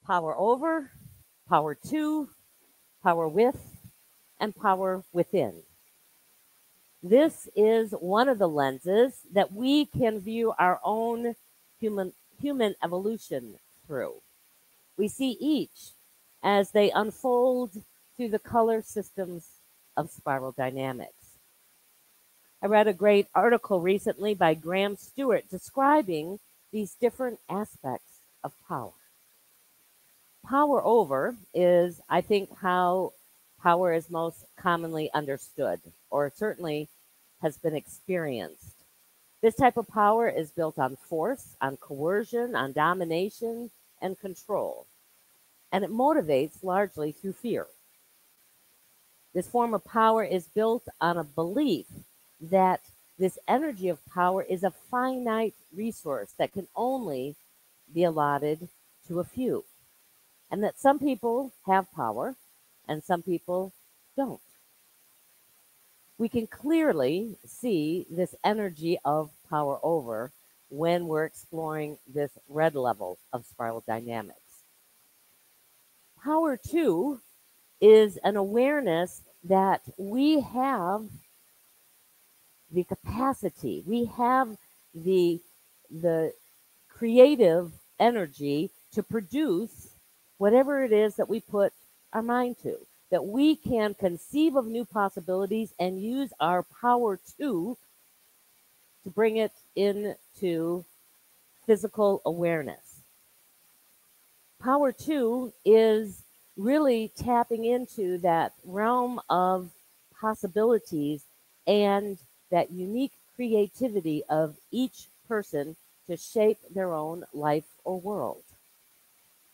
power over, power to, power with, and power within. This is one of the lenses that we can view our own human evolution through. We see each as they unfold through the color systems of spiral dynamics. I read a great article recently by Graham Stewart describing these different aspects of power. Power over is, I think, how power is most commonly understood, or certainly has been experienced. This type of power is built on force, on coercion, on domination, and control, and it motivates largely through fear. This form of power is built on a belief that this energy of power is a finite resource that can only be allotted to a few, and that some people have power and some people don't. We can clearly see this energy of power over when we're exploring this red level of spiral dynamics. Power two is an awareness that we have the capacity, we have the the creative energy to produce whatever it is that we put our mind to. That we can conceive of new possibilities and use our power to bring it into physical awareness. Power two is really tapping into that realm of possibilities and that unique creativity of each person to shape their own life or world.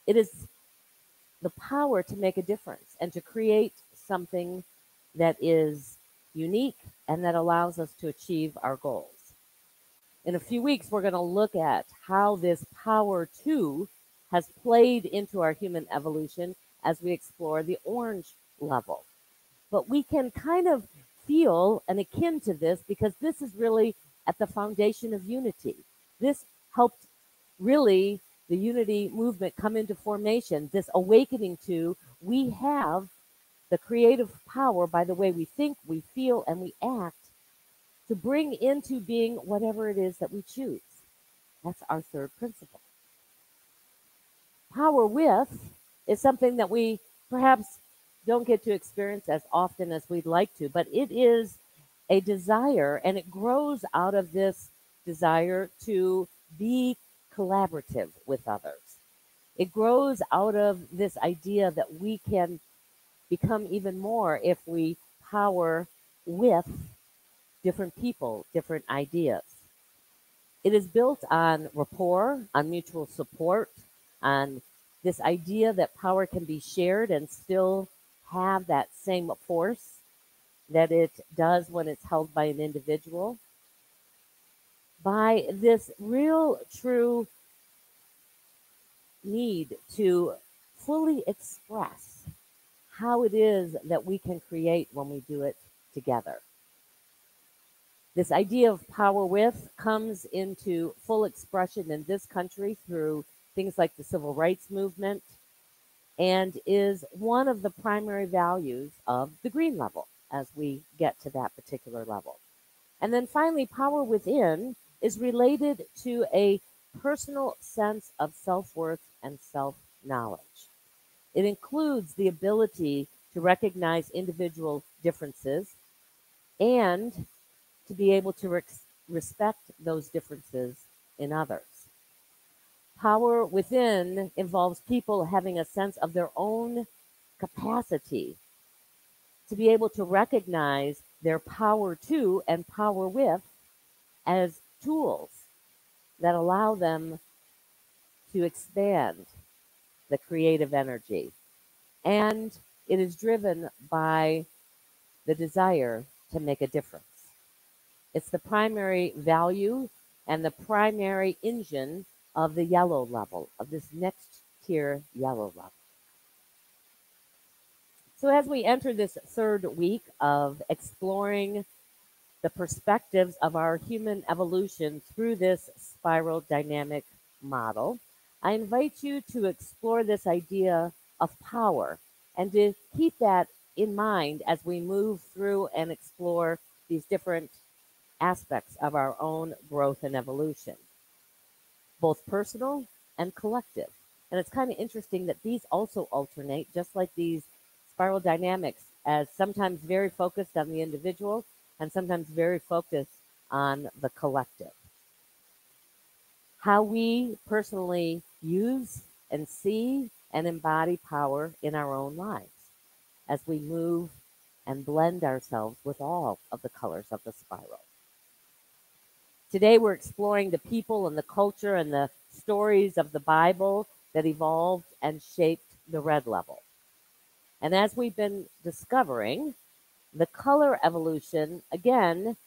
It is the power to make a difference and to create something that is unique and that allows us to achieve our goals. In a few weeks, we're going to look at how this power too has played into our human evolution as we explore the orange level. But we can kind of feel and akin to this because this is really at the foundation of unity. This helped really the unity movement come into formation, this awakening to we have the creative power by the way we think, we feel, and we act to bring into being whatever it is that we choose. That's our third principle. Power with is something that we perhaps don't get to experience as often as we'd like to, but it is a desire and it grows out of this desire to be collaborative with others. It grows out of this idea that we can become even more if we power with different people, different ideas. It is built on rapport, on mutual support, on this idea that power can be shared and still have that same force that it does when it's held by an individual. By this real, true need to fully express how it is that we can create when we do it together. This idea of power with comes into full expression in this country through things like the civil rights movement and is one of the primary values of the green level as we get to that particular level. And then finally, power within is related to a personal sense of self worth and self knowledge. It includes the ability to recognize individual differences and to be able to respect those differences in others. Power within involves people having a sense of their own capacity to be able to recognize their power to and power with as tools that allow them to expand the creative energy. And it is driven by the desire to make a difference. It's the primary value and the primary engine of the yellow level, of this next tier yellow level. So, as we enter this third week of exploring the perspectives of our human evolution through this spiral dynamic model, I invite you to explore this idea of power and to keep that in mind as we move through and explore these different aspects of our own growth and evolution, both personal and collective. And it's kind of interesting that these also alternate, just like these spiral dynamics, as sometimes very focused on the individual and sometimes very focused on the collective. How we personally use and see and embody power in our own lives as we move and blend ourselves with all of the colors of the spiral. Today, we're exploring the people and the culture and the stories of the Bible that evolved and shaped the red level. And as we've been discovering, the color evolution, again,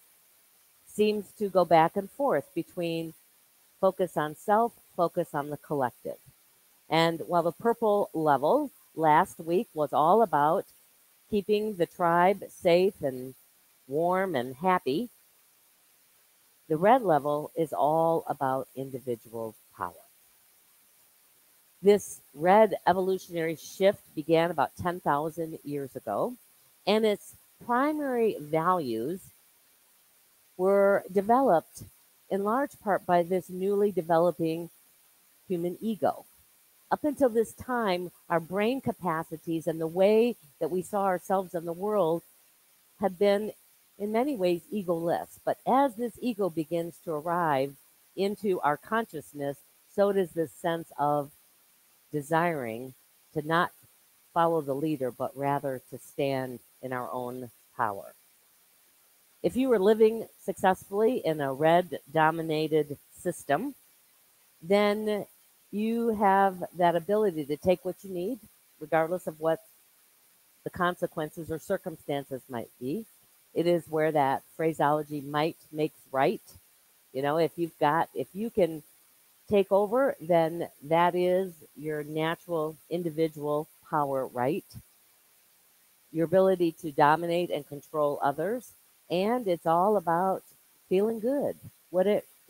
seems to go back and forth between focus on self, focus on the collective. And while the purple level last week was all about keeping the tribe safe and warm and happy, the red level is all about individual power. This red evolutionary shift began about 10,000 years ago, and its primary values were developed in large part by this newly developing human ego. Up until this time, our brain capacities and the way that we saw ourselves in the world have been, in many ways, egoless. But as this ego begins to arrive into our consciousness, so does this sense of desiring to not follow the leader, but rather to stand in our own power. If you were living successfully in a red dominated system, then you have that ability to take what you need, regardless of what the consequences or circumstances might be. It is where that phraseology might makes right. You know, if you can take over, then that is your natural individual power right, your ability to dominate and control others, and it's all about feeling good.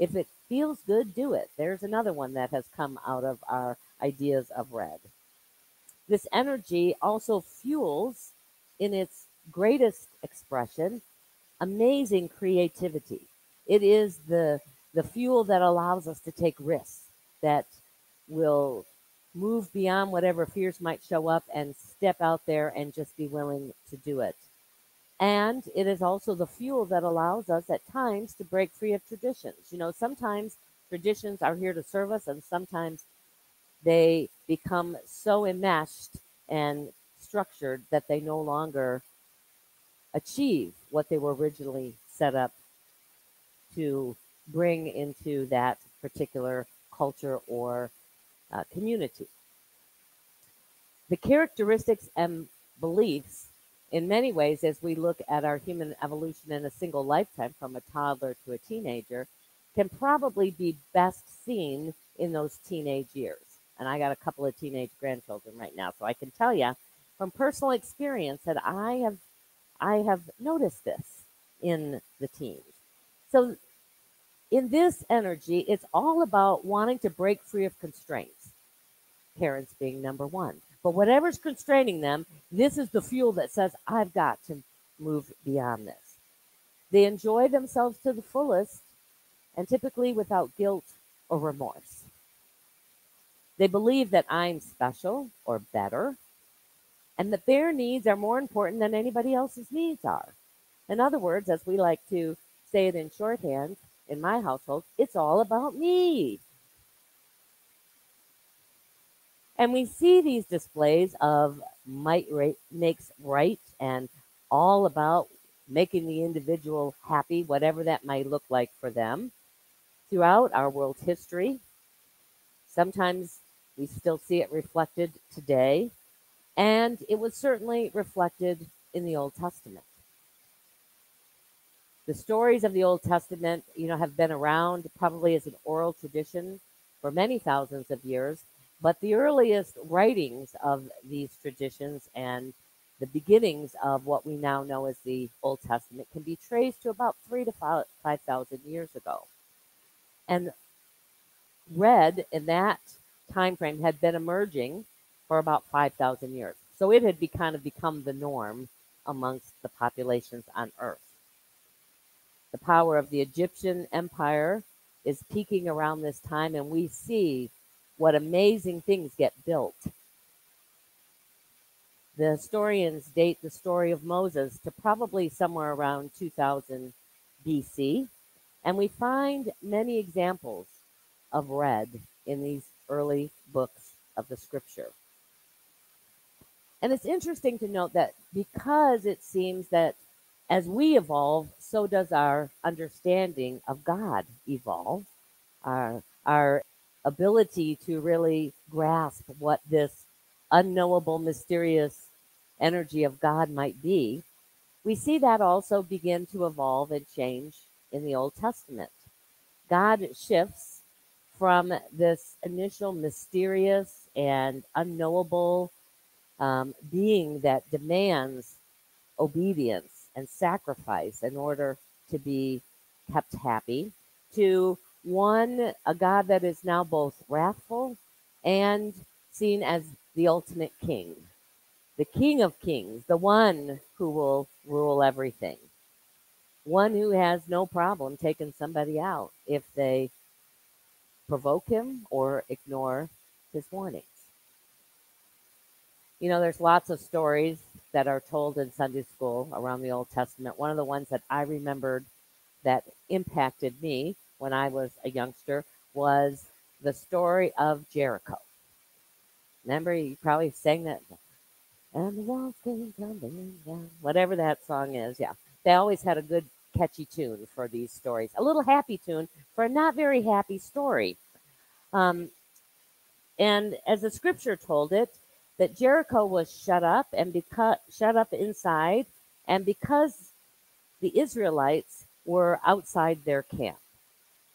If it feels good, do it. There's another one that has come out of our ideas of red. This energy also fuels, in its greatest expression, amazing creativity. It is the fuel that allows us to take risks, that will move beyond whatever fears might show up and step out there and just be willing to do it. And it is also the fuel that allows us at times to break free of traditions. You know, sometimes traditions are here to serve us, and sometimes they become so enmeshed and structured that they no longer achieve what they were originally set up to bring into that particular culture or community. The characteristics and beliefs, in many ways, as we look at our human evolution in a single lifetime from a toddler to a teenager, can probably be best seen in those teenage years. And I got a couple of teenage grandchildren right now, so I can tell you from personal experience that I have noticed this in the teens. So in this energy, it's all about wanting to break free of constraints, parents being number one. But whatever's constraining them, this is the fuel that says, I've got to move beyond this. They enjoy themselves to the fullest and typically without guilt or remorse. They believe that I'm special or better and that their needs are more important than anybody else's needs are. In other words, as we like to say it in shorthand in my household, it's all about me. And we see these displays of might makes right and all about making the individual happy, whatever that might look like for them, throughout our world's history. Sometimes we still see it reflected today, and it was certainly reflected in the Old Testament. The stories of the Old Testament, have been around probably as an oral tradition for many thousands of years, but the earliest writings of these traditions and the beginnings of what we now know as the Old Testament can be traced to about 3 to 5,000 years ago. And red in that time frame had been emerging for about 5,000 years. So it had kind of become the norm amongst the populations on Earth. The power of the Egyptian empire is peaking around this time, and we see what amazing things get built. The historians date the story of Moses to probably somewhere around 2000 BC, and we find many examples of red in these early books of the scripture. And it's interesting to note that because it seems that as we evolve, so does our understanding of God evolve. Our ability to really grasp what this unknowable, mysterious energy of God might be, we see that also begin to evolve and change in the Old Testament. God shifts from this initial mysterious and unknowable being that demands obedience and sacrifice in order to be kept happy to a God that is now both wrathful and seen as the ultimate king, the King of Kings, the one who will rule everything, one who has no problem taking somebody out if they provoke him or ignore his warnings. You know, there's lots of stories that are told in Sunday school around the Old Testament. One of the ones that I remembered that impacted me when I was a youngster was the story of Jericho. Remember, you probably sang that, and the walls came tumbling down, whatever that song is. Yeah, they always had a good, catchy tune for these stories. A little happy tune for a not very happy story. Um, and as the scripture told it, that Jericho was shut up shut up inside, and because the Israelites were outside their camp.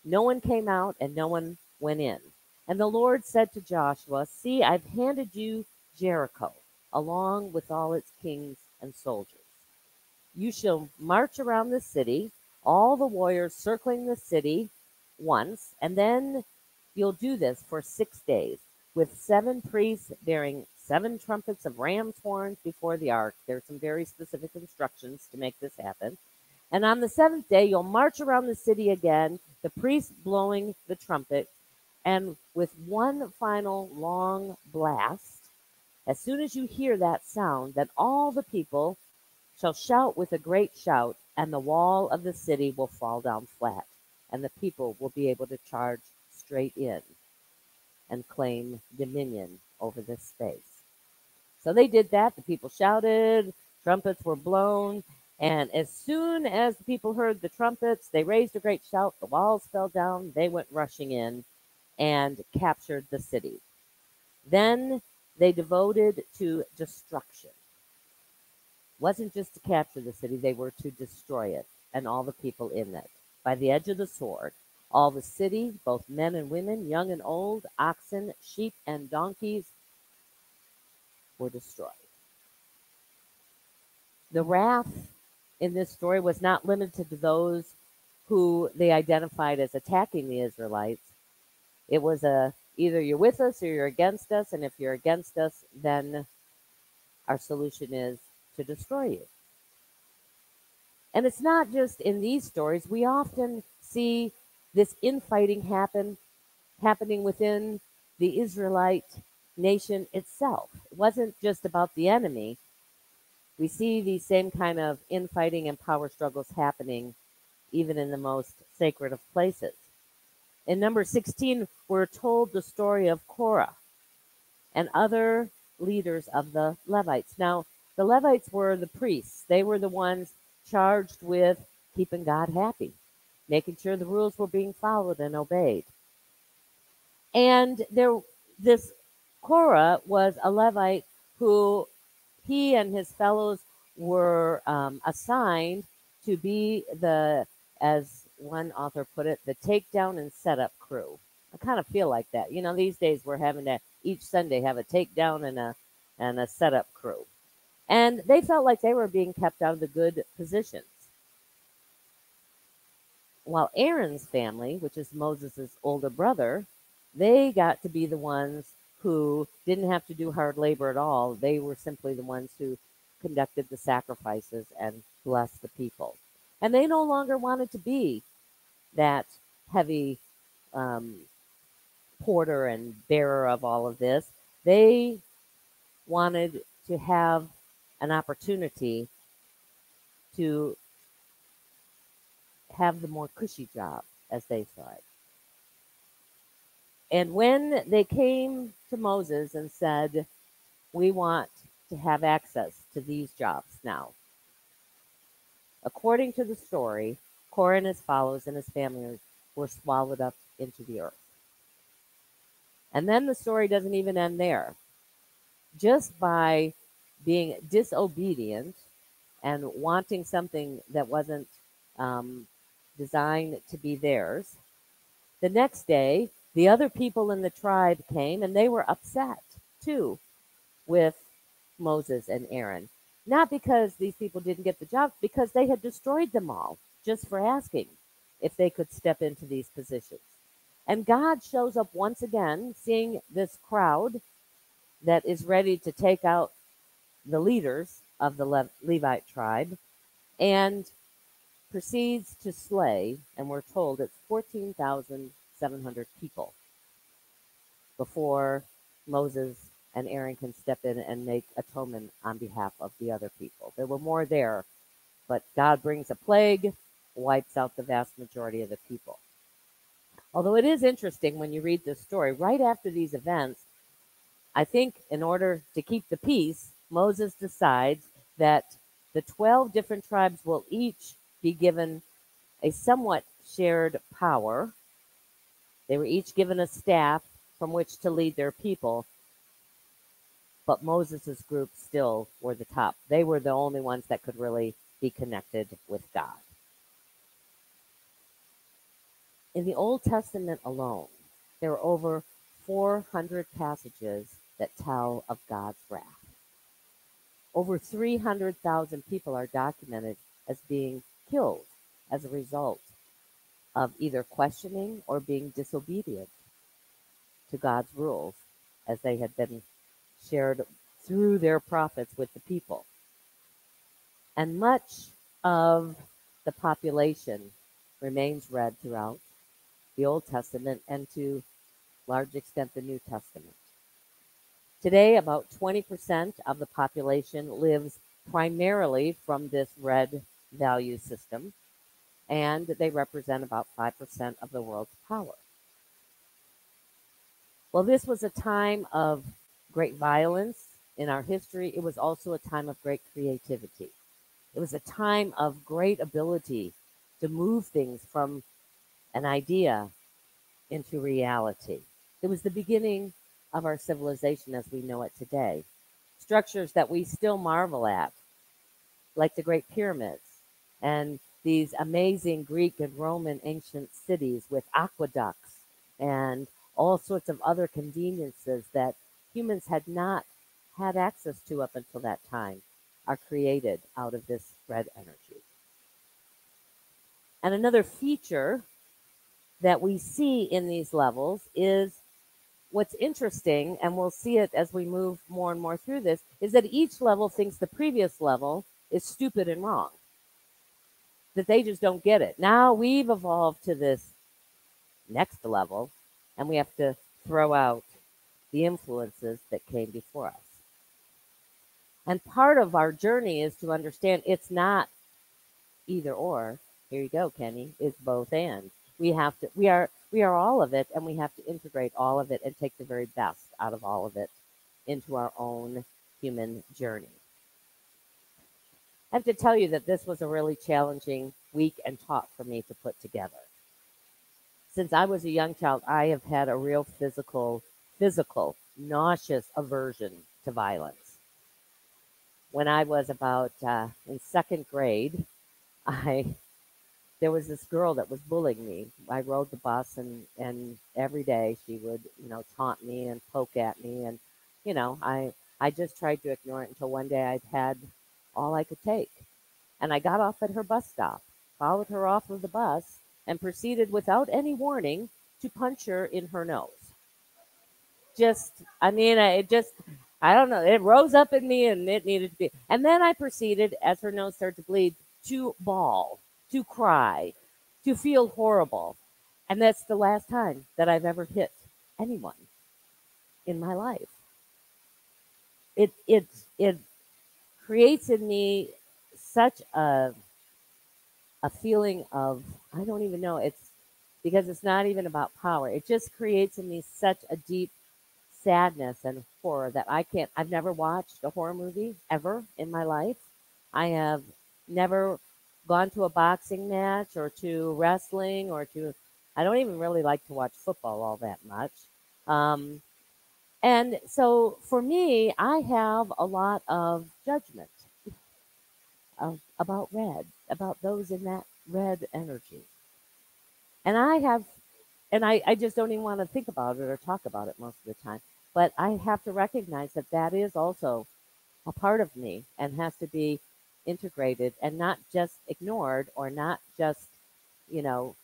No one came out and no one went in. And the Lord said to Joshua, "See, I've handed you Jericho, along with all its kings and soldiers. You shall march around the city, all the warriors circling the city once, and then you'll do this for 6 days, with 7 priests bearing 7 trumpets of ram's horns before the ark." There's some very specific instructions to make this happen. "And on the 7th day, you'll march around the city again, the priests blowing the trumpet, and with one final long blast, as soon as you hear that sound, then all the people shall shout with a great shout, and the wall of the city will fall down flat, and the people will be able to charge straight in and claim dominion over this space." So they did that. The people shouted, trumpets were blown, and as soon as the people heard the trumpets, they raised a great shout, the walls fell down, they went rushing in and captured the city. Then they devoted to destruction. It wasn't just to capture the city, they were to destroy it and all the people in it. By the edge of the sword, all the city, both men and women, young and old, oxen, sheep, and donkeys, were destroyed. The wrath in this story was not limited to those who they identified as attacking the Israelites. It was either you're with us or you're against us, and if you're against us, then our solution is to destroy you. And it's not just in these stories. We often see this infighting happening within the Israelite nation itself. It wasn't just about the enemy. We see these same kind of infighting and power struggles happening even in the most sacred of places. In number 16, we're told the story of Korra and other leaders of the Levites. Now, the Levites were the priests. They were the ones charged with keeping God happy, making sure the rules were being followed and obeyed. And this Korra was a Levite who he and his fellows were assigned to be as one author put it, the takedown and setup crew. I kind of feel like that. You know, these days we're having to each Sunday have a takedown and a setup crew. And they felt like they were being kept out of the good positions. While Aaron's family, which is Moses' older brother, They got to be the ones who didn't have to do hard labor at all. They were simply the ones who conducted the sacrifices and blessed the people. And they no longer wanted to be that heavy um, porter and bearer of all of this. They wanted to have an opportunity to have the more cushy job, as they saw it. And when they came to Moses and said, "We want to have access to these jobs now," according to the story, Korah and his followers and his family were swallowed up into the earth. And then the story doesn't even end there. Just by being disobedient and wanting something that wasn't um, designed to be theirs, the next day, the other people in the tribe came and they were upset too with Moses and Aaron. Not because these people didn't get the job, because they had destroyed them all just for asking if they could step into these positions. And God shows up once again, seeing this crowd that is ready to take out the leaders of the Levite tribe, and proceeds to slay, and we're told it's 14,700 people before Moses and Aaron can step in and make atonement on behalf of the other people. There were more there, but God brings a plague, wipes out the vast majority of the people. Although it is interesting when you read this story, right after these events, I think in order to keep the peace, Moses decides that the 12 different tribes will each be given a somewhat shared power. They were each given a staff from which to lead their people, but Moses' group still were the top. They were the only ones that could really be connected with God. In the Old Testament alone, there are over 400 passages that tell of God's wrath. Over 300,000 people are documented as being killed as a result of either questioning or being disobedient to God's rules as they had been shared through their prophets with the people. And much of the population remains read throughout the Old Testament and to large extent the New Testament. Today, about 20% of the population lives primarily from this red value system, and they represent about 5% of the world's power. Well, this was a time of great violence in our history. It was also a time of great creativity. It was a time of great ability to move things from an idea into reality. It was the beginning of our civilization as we know it today. Structures that we still marvel at, like the Great Pyramids and these amazing Greek and Roman ancient cities with aqueducts and all sorts of other conveniences that humans had not had access to up until that time, are created out of this red energy. And another feature that we see in these levels is what's interesting, and we'll see it as we move more and more through this, is that each level thinks the previous level is stupid and wrong, that they just don't get it. Now we've evolved to this next level, and we have to throw out the influences that came before us. And part of our journey is to understand it's not either or. Here you go, Kenny. It's both and. We are all of it, and we have to integrate all of it and take the very best out of all of it into our own human journey. I have to tell you that this was a really challenging week and talk for me to put together. Since I was a young child, I have had a real physical, nauseous aversion to violence. When I was about in second grade, I there was this girl that was bullying me. I rode the bus, and every day she would, taunt me and poke at me, and I just tried to ignore it until one day I'd had all I could take, and I got off at her bus stop, followed her off of the bus, and proceeded without any warning to punch her in her nose. just, I mean, it just, I don't know, it rose up in me and it needed to be. And then I proceeded, as her nose started to bleed, to bawl, to cry, to feel horrible. And that's the last time that I've ever hit anyone in my life. It creates in me such a feeling of, I don't even know, it's because it's not even about power. It just creates in me such a deep sadness and horror that I've never watched a horror movie ever in my life. I have never gone to a boxing match or to wrestling or to, I don't even really like to watch football all that much. Um, and so for me, I have a lot of judgment about red, about those in that red energy. And I just don't even want to think about it or talk about it most of the time. But I have to recognize that that is also a part of me and has to be integrated and not just ignored or not just, you know,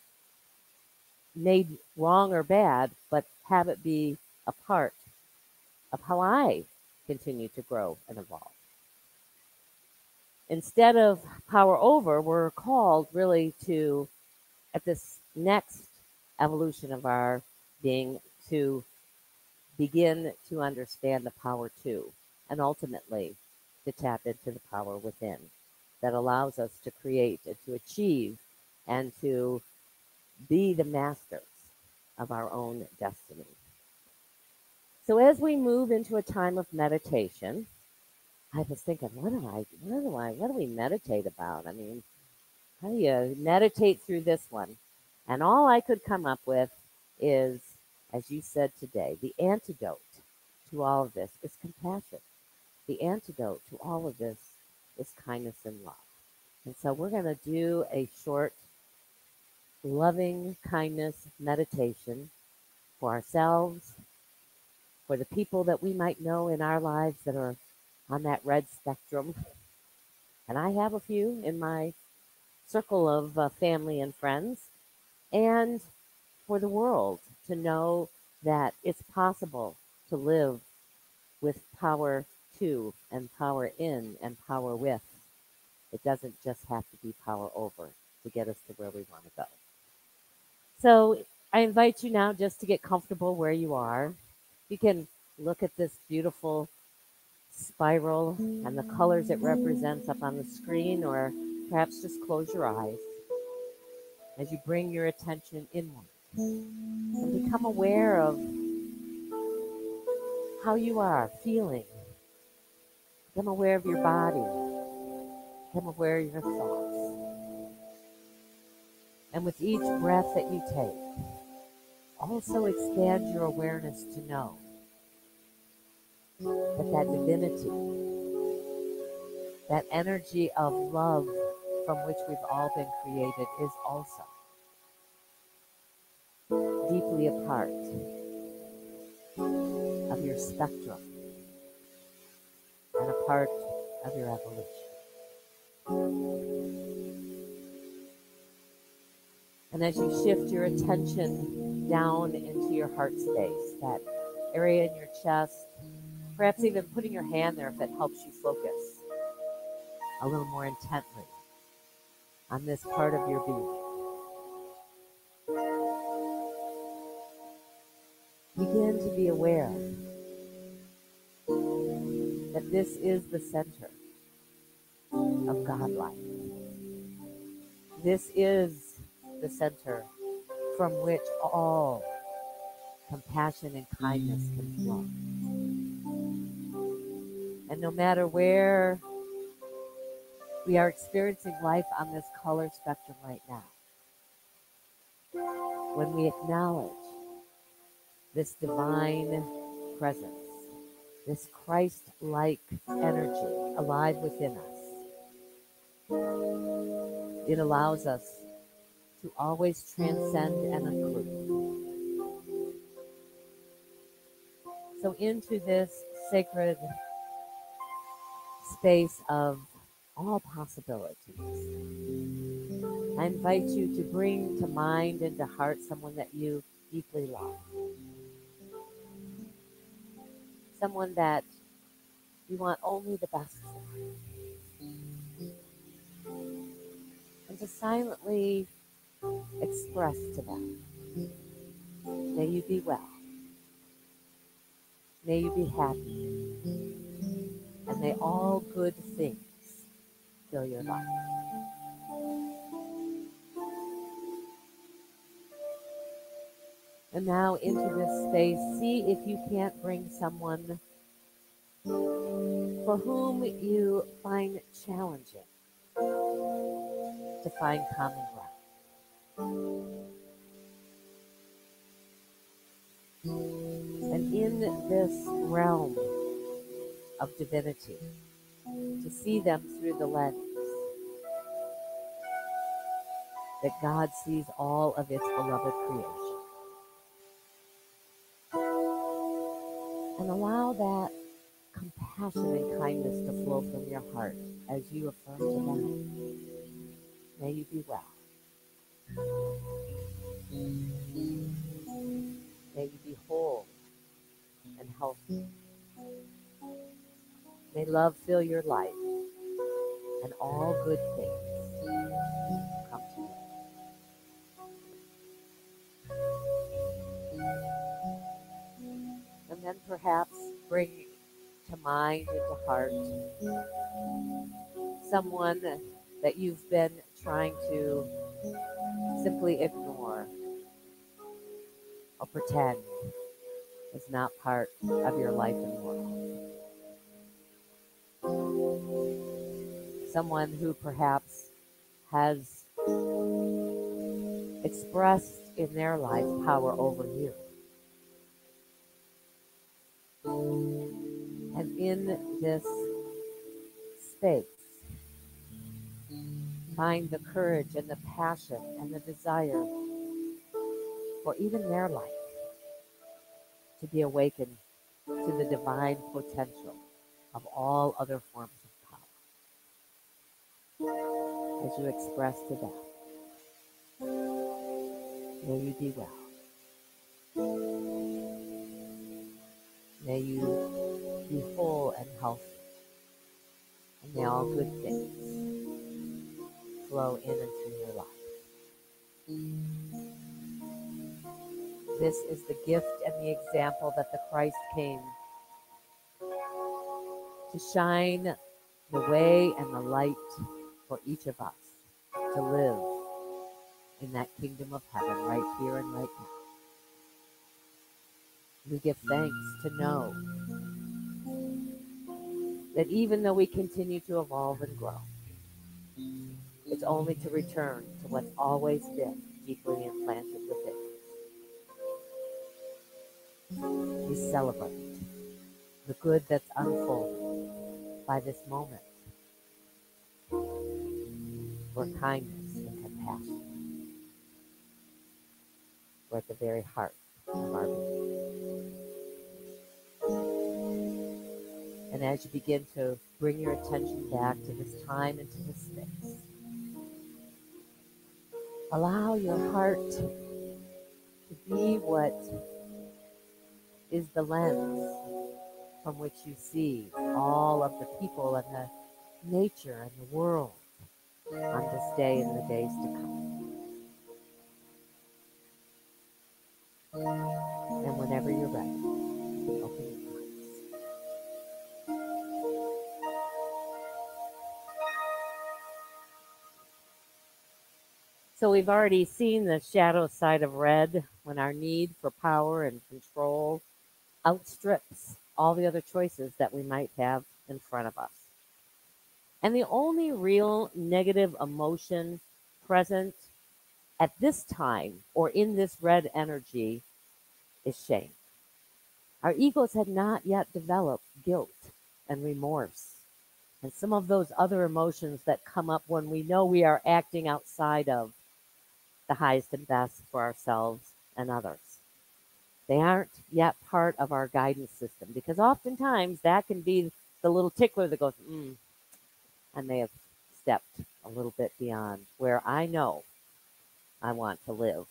made wrong or bad, but have it be a part of how I continue to grow and evolve. Instead of power over, we're called really to, at this next evolution of our being, to begin to understand the power to, and ultimately to tap into the power within that allows us to create and to achieve and to be the masters of our own destiny. So as we move into a time of meditation, I was thinking, what do we meditate about? I mean, how do you meditate through this one? And all I could come up with is, as you said today, the antidote to all of this is compassion. The antidote to all of this is kindness and love. And so we're going to do a short loving kindness meditation for ourselves, for the people that we might know in our lives that are on that red spectrum. And I have a few in my circle of family and friends. And for the world to know that it's possible to live with power to and power in and power with. It doesn't just have to be power over to get us to where we want to go. So I invite you now just to get comfortable where you are. You can look at this beautiful spiral and the colors it represents up on the screen, or perhaps just close your eyes as you bring your attention inward and become aware of how you are feeling. Become aware of your body. Become aware of your thoughts. And with each breath that you take, also expand your awareness to know that that divinity, that energy of love from which we've all been created is also deeply a part of your spectrum and a part of your evolution. And as you shift your attention down into your heart space, that area in your chest, perhaps even putting your hand there if it helps you focus a little more intently on this part of your being. Begin to be aware that this is the center of God life. This is the center from which all compassion and kindness can flow. And no matter where we are experiencing life on this color spectrum right now, when we acknowledge this divine presence, this Christ-like energy alive within us, it allows us to always transcend and include. So into this sacred space of all possibilities, I invite you to bring to mind and to heart someone that you deeply love. someone that you want only the best for, and to silently express to them, may you be well, may you be happy, and may all good things fill your life. And now into this space, see if you can't bring someone for whom you find challenging to find common ground. And in this realm of divinity, to see them through the lens that God sees all of its beloved creation. And allow that compassion and kindness to flow from your heart as you affirm to them, may you be well. May you be whole and healthy. May love fill your life and all good things come to you. And then perhaps bring to mind and to heart someone that you've been trying to simply ignore or pretend is not part of your life and world. Someone who perhaps has expressed in their life power over you. And in this space, find the courage and the passion and the desire for even their life to be awakened to the divine potential of all other forms of power. As you express to them, may you be well. May you be whole and healthy. And may all good things flow in and through your life. This is the gift and the example that the Christ came to shine the way and the light for each of us to live in that kingdom of heaven right here and right now. We give thanks to know that even though we continue to evolve and grow, it's only to return to what's always been deeply implanted within us. We celebrate the good that's unfolding by this moment for kindness and compassion. We're at the very heart of our being. And as you begin to bring your attention back to this time and to this space, allow your heart to be what is the lens from which you see all of the people and the nature and the world on this day and the days to come. And whenever you're ready, open your eyes. So we've already seen the shadow side of red when our need for power and control outstrips all the other choices that we might have in front of us. And the only real negative emotion present at this time or in this red energy is shame. Our egos had not yet developed guilt and remorse and some of those other emotions that come up when we know we are acting outside of the highest and best for ourselves and others. They aren't yet part of our guidance system because oftentimes that can be the little tickler that goes, I may have stepped a little bit beyond where I know I want to live.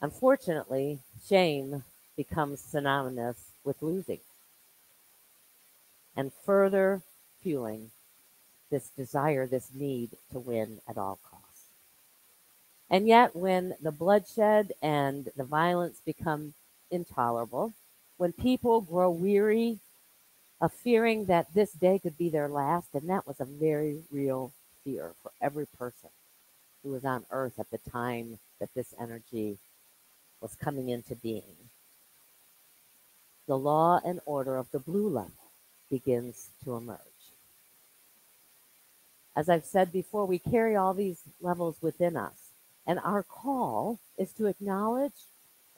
Unfortunately, shame becomes synonymous with losing and further fueling this desire, this need to win at all costs. And yet, when the bloodshed and the violence become intolerable, when people grow weary of fearing that this day could be their last, and that was a very real fear for every person who was on earth at the time that this energy was coming into being, the law and order of the blue level begins to emerge. As I've said before, we carry all these levels within us, and our call is to acknowledge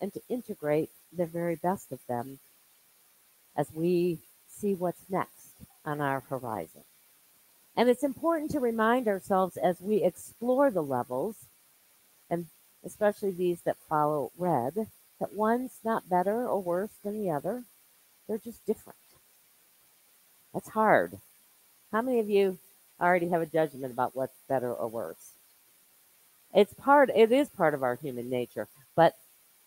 and to integrate the very best of them as we see what's next on our horizon. And it's important to remind ourselves as we explore the levels, and especially these that follow red, that one's not better or worse than the other. They're just different. That's hard. How many of you already have a judgment about what's better or worse? It is part of our human nature, but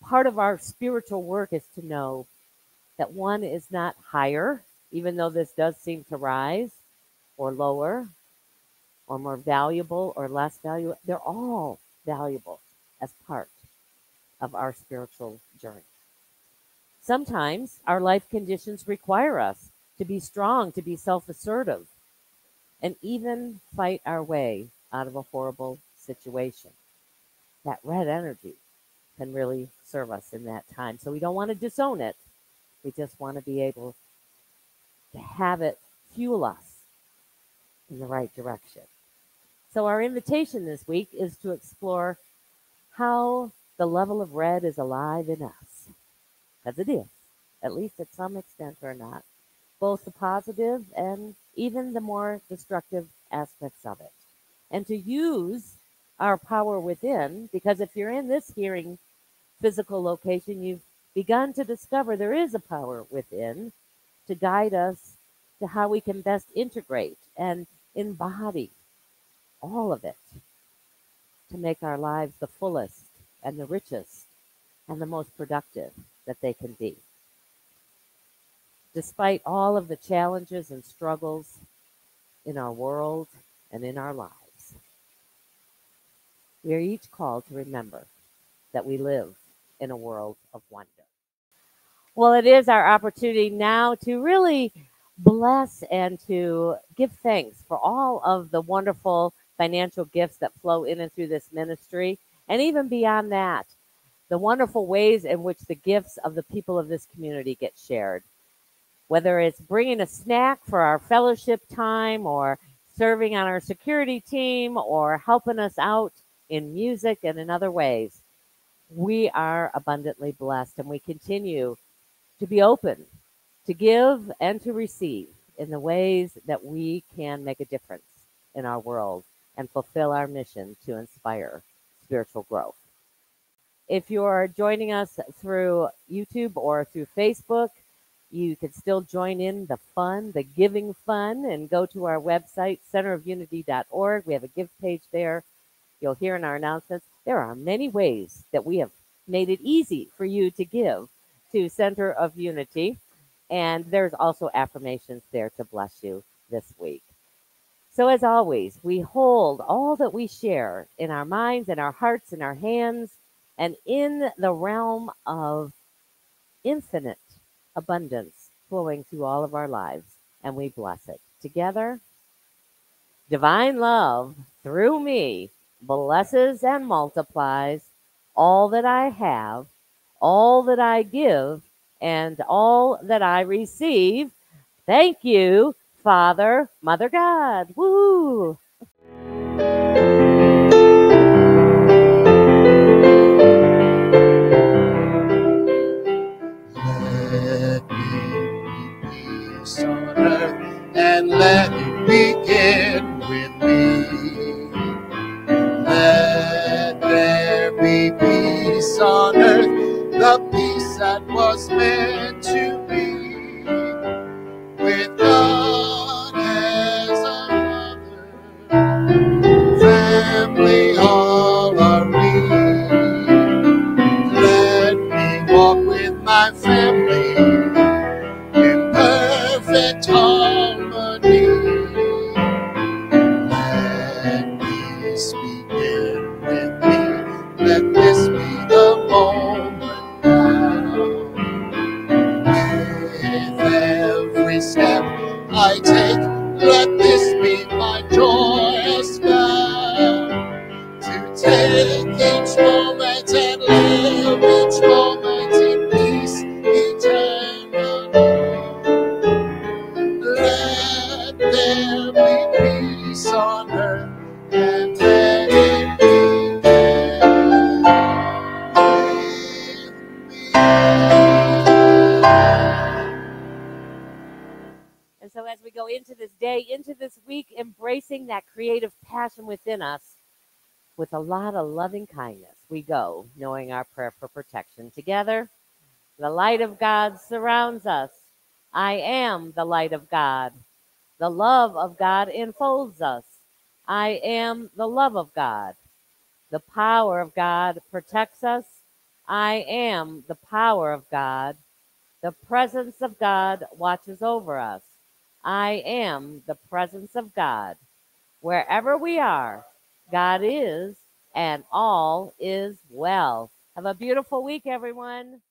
part of our spiritual work is to know that one is not higher, even though this does seem to rise, or lower, or more valuable or less valuable. They're all valuable as part of our spiritual journey. Sometimes our life conditions require us to be strong, to be self-assertive, and even fight our way out of a horrible situation. That red energy can really serve us in that time. So we don't want to disown it. We just want to be able to have it fuel us in the right direction. So our invitation this week is to explore how the level of red is alive in us. Because it is, at least at some extent or not. Both the positive and even the more destructive aspects of it. And to use our power within, because if you're in this hearing physical location, you've begun to discover there is a power within to guide us to how we can best integrate and embody all of it to make our lives the fullest and the richest and the most productive that they can be. Despite all of the challenges and struggles in our world and in our lives, we are each called to remember that we live in a world of wonder. Well, it is our opportunity now to really bless and to give thanks for all of the wonderful financial gifts that flow in and through this ministry, and even beyond that, the wonderful ways in which the gifts of the people of this community get shared. Whether it's bringing a snack for our fellowship time, or serving on our security team, or helping us out in music and in other ways, we are abundantly blessed, and we continue to be open to give and to receive in the ways that we can make a difference in our world and fulfill our mission to inspire spiritual growth. If you're joining us through YouTube or through Facebook, you can still join in the fun, the giving fun, and go to our website, centerofunity.org. We have a give page there. You'll hear in our announcements, there are many ways that we have made it easy for you to give to Center of Unity. And there's also affirmations there to bless you this week. So as always, we hold all that we share in our minds and our hearts and our hands and in the realm of infinite abundance flowing through all of our lives, and we bless it. Together, divine love through me blesses and multiplies all that I have, all that I give, and all that I receive. Thank you, Father, Mother God. Woo! Let me be peace on earth, and let it begin with me. Let there be peace on earth, the peace that was meant to be, with God as a mother, family all are we. Let me walk with my family I take. Let this be my joyous vow, to take each moment and live each moment in peace eternal. Let there be peace on earth, and let it be with me. And so as we go into this day, into this week, embracing that creative passion within us with a lot of loving kindness, we go, knowing our prayer for protection together. The light of God surrounds us. I am the light of God. The love of God enfolds us. I am the love of God. The power of God protects us. I am the power of God. The presence of God watches over us. I am the presence of God. Wherever we are, God is, and all is well. Have a beautiful week, everyone.